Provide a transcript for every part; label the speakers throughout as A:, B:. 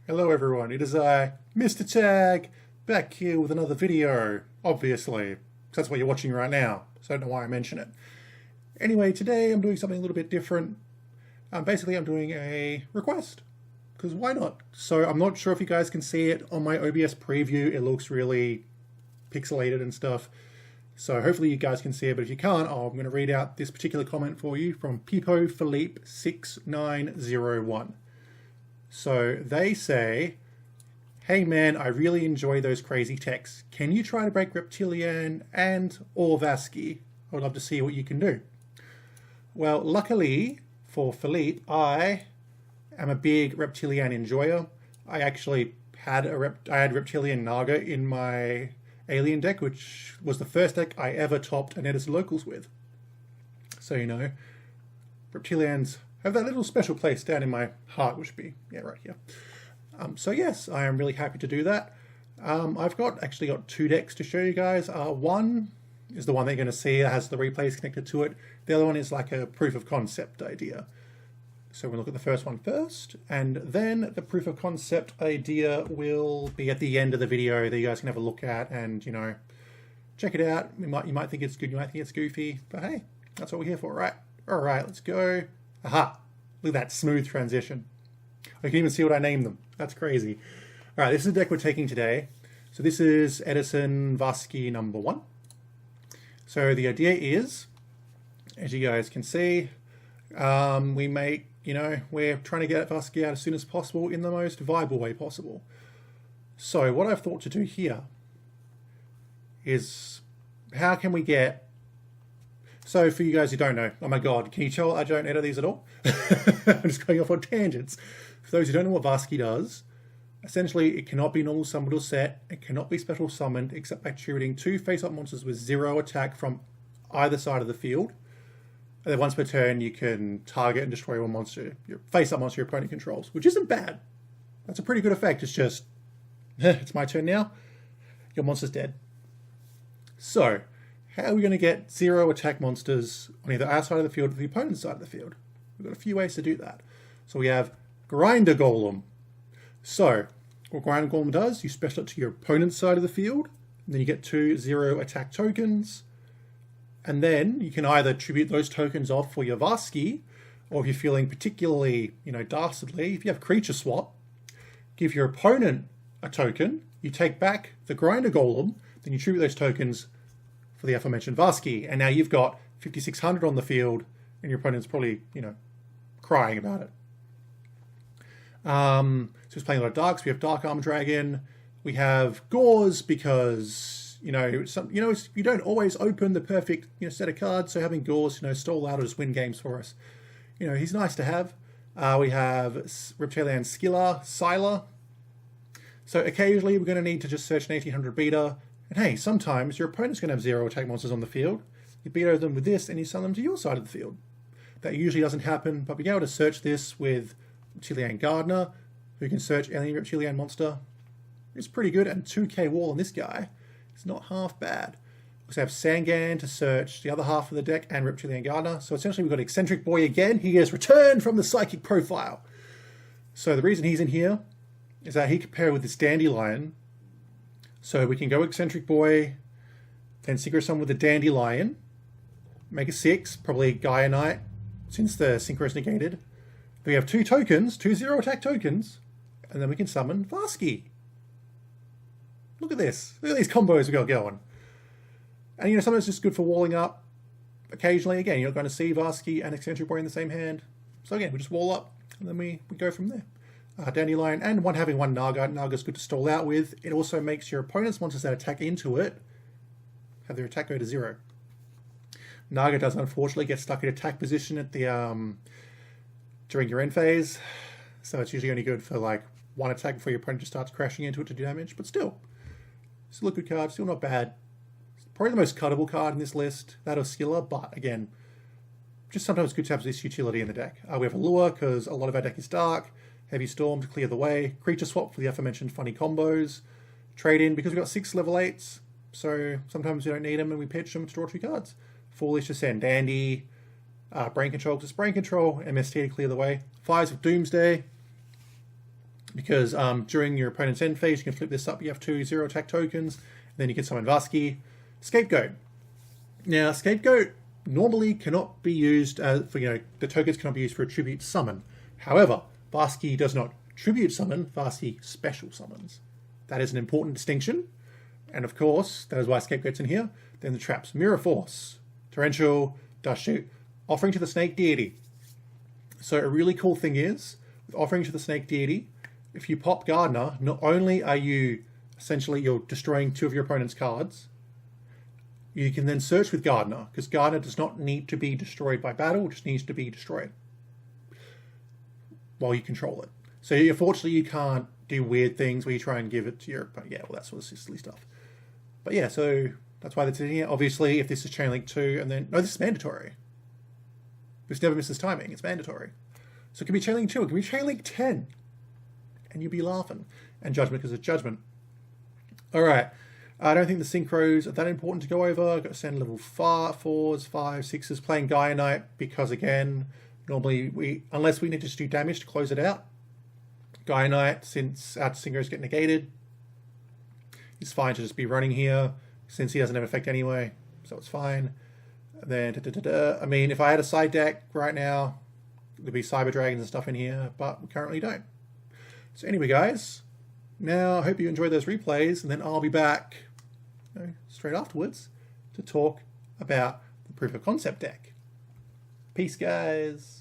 A: Hello everyone, it is I, Mr. Tag, back here with another video, obviously, because that's what you're watching right now, so I don't know why I mention it. Anyway, today I'm doing something a little bit different. Basically I'm doing a request, because why not? So I'm not sure if you guys can see it on my OBS preview, it looks really pixelated and stuff. So hopefully you guys can see it, but if you can't, I'm going to read out this particular comment for you from Pipo Philippe 6901. So they say, hey man, I really enjoy those crazy texts. Can you try to break Reptilian and or Vaskii? I would love to see what you can do. Well, luckily for Philippe, I am a big Reptilian enjoyer. I actually had Reptilian Naga in my Alien deck, which was the first deck I ever topped an Edison Locals with. So, you know, Reptilians have that little special place down in my heart, which would be, yeah, right here. So yes, I am really happy to do that. I've actually got two decks to show you guys. One is the one that you're going to see that has the replays connected to it. The other one is like a proof of concept idea. So we'll look at the first one first, and then the proof of concept idea will be at the end of the video that you guys can have a look at and, you know, check it out. You might think it's good, you might think it's goofy, but hey, that's what we're here for, right? All right, let's go. Aha, look at that smooth transition. I can even see what I named them. That's crazy. All right, this is the deck we're taking today. So this is Edison Vaskii number 1. So the idea is, as you guys can see, we're trying to get Vaskii out as soon as possible in the most viable way possible. So what I've thought to do here is, how can we get... So for you guys who don't know, oh my god, can you tell I don't edit these at all? I'm just going off on tangents. For those who don't know what Vaskii does, essentially it cannot be normal summoned or set, it cannot be special summoned except by attributing 2 face-up monsters with 0 attack from either side of the field. And then once per turn you can target and destroy one monster, your face-up monster your opponent controls, which isn't bad. That's a pretty good effect, it's just, it's my turn now, your monster's dead. So, how are we going to get 0 attack monsters on either our side of the field or the opponent's side of the field? We've got a few ways to do that. So we have Grinder Golem. So, what Grinder Golem does, you special it to your opponent's side of the field, and then you get 2 0 attack tokens, and then you can either tribute those tokens off for your Vaskii, or if you're feeling particularly, dastardly, if you have creature swap, give your opponent a token, you take back the Grinder Golem, then you tribute those tokens for the aforementioned Vaskii, and now you've got 5,600 on the field, and your opponent's probably, crying about it. So he's playing a lot of darks. We have Dark Armor Dragon. We have Gauze because, you don't always open the perfect, set of cards. So having Gauze, stall out or just win games for us. He's nice to have. We have Reptilian Skiller, Siler. So occasionally we're going to need to just search an 1800 beta. And hey, sometimes your opponent's going to have 0 attack monsters on the field. You beat over them with this and you send them to your side of the field. That usually doesn't happen, but being able to search this with Reptilian Gardener, who can search any Reptilian monster, is pretty good. And 2k wall on this guy is not half bad. We also have Sangan to search the other half of the deck and Reptilian Gardener. So essentially we've got Eccentric Boy again. He has returned from the Psychic profile. So the reason he's in here is that he can pair with this Dandelion. So we can go Eccentric Boy, then Synchro Summon with the Dandelion, make a 6, probably Gaia Knight, since the Synchro is negated. We have 2 tokens, 2 0 attack tokens, and then we can summon Vaskii. Look at this. Look at these combos we got going. And sometimes it's just good for walling up. Occasionally, again, you're not going to see Vaskii and Eccentric Boy in the same hand. So again, we just wall up, and then we go from there. Dandelion, and having one Naga. Naga's good to stall out with. It also makes your opponent's monsters that attack into it have their attack go to 0. Naga does unfortunately get stuck in attack position at the during your end phase, so it's usually only good for like 1 attack before your opponent just starts crashing into it to do damage, but still a good card, still not bad. Probably the most cuttable card in this list, that of Skiller, but again, just sometimes good to have this utility in the deck. We have Allure because a lot of our deck is dark, Heavy Storm to clear the way, Creature Swap for the aforementioned funny combos, Trade In because we've got 6 level 8s, so sometimes we don't need them and we pitch them to draw 2 cards. Foolish to send Dandy, Brain Control because it's Brain Control, MST to clear the way, Fires of Doomsday, because during your opponent's end phase, you can flip this up. You have 2 0 attack tokens. Then you can summon Vaskii. Scapegoat. Now, Scapegoat normally cannot be used for, the tokens cannot be used for a tribute summon. However, Vaskii does not tribute summon, Vaskii special summons. That is an important distinction. And of course, that is why Scapegoat's in here. Then the traps. Mirror Force, Torrential, Dust Shoot, Offering to the Snake Deity. So a really cool thing is, with Offering to the Snake Deity, if you pop Gardener, not only are you essentially you're destroying 2 of your opponent's cards, you can then search with Gardener, because Gardener does not need to be destroyed by battle, it just needs to be destroyed while you control it. So unfortunately you can't do weird things where you try and give it to your opponent. Yeah, well, that's sort of silly stuff. But yeah, so that's why that's in here. Obviously, if this is Chain Link 2, and then... No, this is mandatory. This never misses timing. It's mandatory. So it can be Chain Link 2, it can be Chain Link 10. And you'll be laughing. And Judgment, because it's Judgment. Alright. I don't think the synchros are that important to go over. I've got to send level 4s, 5s, 6s, playing Gaia Knight, because again, normally unless we need to just do damage to close it out, Gaia Knight, since our synchros get negated, it's fine to just be running here, since he doesn't have effect anyway, so it's fine. And then, I mean, if I had a side deck right now, there'd be Cyber Dragons and stuff in here, but we currently don't. So anyway, guys, now I hope you enjoyed those replays, and then I'll be back straight afterwards to talk about the Proof of Concept deck. Peace, guys.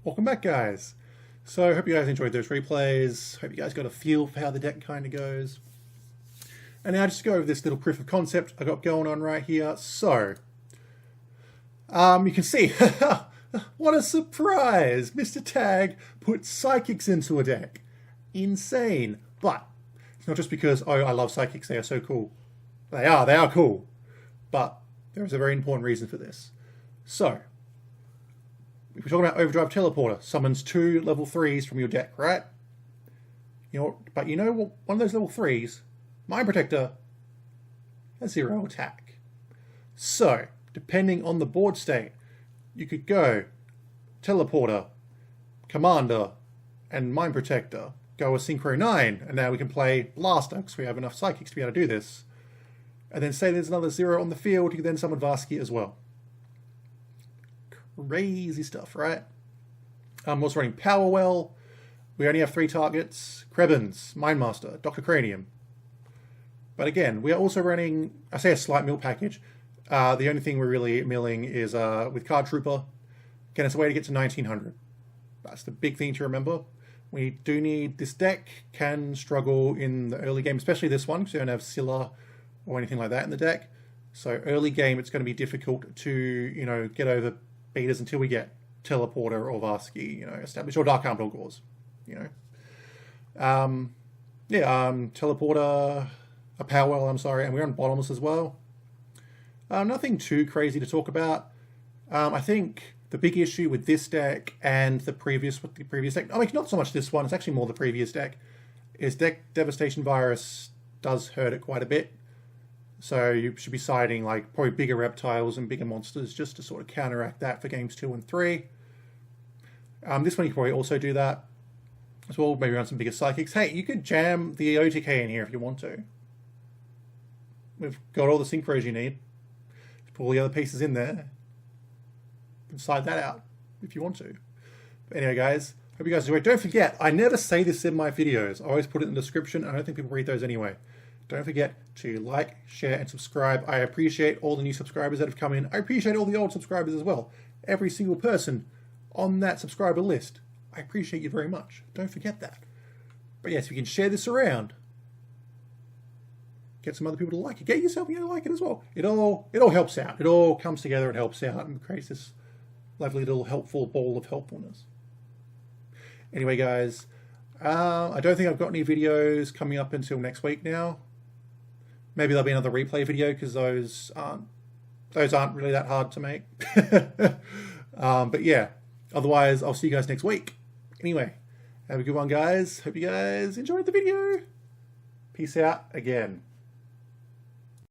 A: Welcome back, guys. So I hope you guys enjoyed those replays. Hope you guys got a feel for how the deck kind of goes. And now just to go over this little proof of concept I got going on right here. So, you can see, what a surprise! Mr. Tag put Psychics into a deck. Insane. But it's not just because, oh, I love Psychics, they are so cool. They are cool. But there is a very important reason for this. So, if we're talking about Overdrive Teleporter, summons 2 level 3s from your deck, right? But you know what? One of those level 3s, Mind Protector, has 0 attack. So, depending on the board state, you could go Teleporter, Commander, and Mind Protector. Go a Synchro 9, and now we can play Blaster, because we have enough Psychics to be able to do this. And then say there's another 0 on the field, you can then summon Vaskii as well. Crazy stuff, right? I'm also running Powerwell. We only have 3 targets. Krebins, Mindmaster, Dr. Cranium. But again, we are also running, I say a slight mill package. The only thing we're really milling is with Card Trooper. Again, it's a way to get to 1900. That's the big thing to remember. We do need, this deck can struggle in the early game, especially this one, because we don't have Scylla or anything like that in the deck. So early game, it's going to be difficult to, get over beaters until we get Teleporter or Vaskii, established, or Dark Armored Gauze, Teleporter, a Powerwell, I'm sorry, and we're on Bottomless as well. Nothing too crazy to talk about. I think the big issue with this deck and the previous deck, I mean, not so much this one, it's actually more the previous deck, is deck Devastation Virus does hurt it quite a bit. So you should be siding like probably bigger reptiles and bigger monsters just to sort of counteract that for games 2 and 3. This one you can probably also do that as well, maybe run some bigger Psychics. Hey, you could jam the OTK in here if you want to. We've got all the synchros you need. Put all the other pieces in there. You can side that out if you want to. But anyway, guys, hope you guys enjoyed. Don't forget, I never say this in my videos. I always put it in the description. I don't think people read those anyway. Don't forget to like, share, and subscribe. I appreciate all the new subscribers that have come in. I appreciate all the old subscribers as well. Every single person on that subscriber list. I appreciate you very much. Don't forget that. But yes, we can share this around. Get some other people to like it. Get yourself to like it as well. It all helps out. It all comes together and helps out and creates this lovely little helpful ball of helpfulness. Anyway, guys, I don't think I've got any videos coming up until next week now. Maybe there'll be another replay video because those aren't really that hard to make. But yeah, otherwise I'll see you guys next week. Anyway, have a good one, guys. Hope you guys enjoyed the video. Peace out again.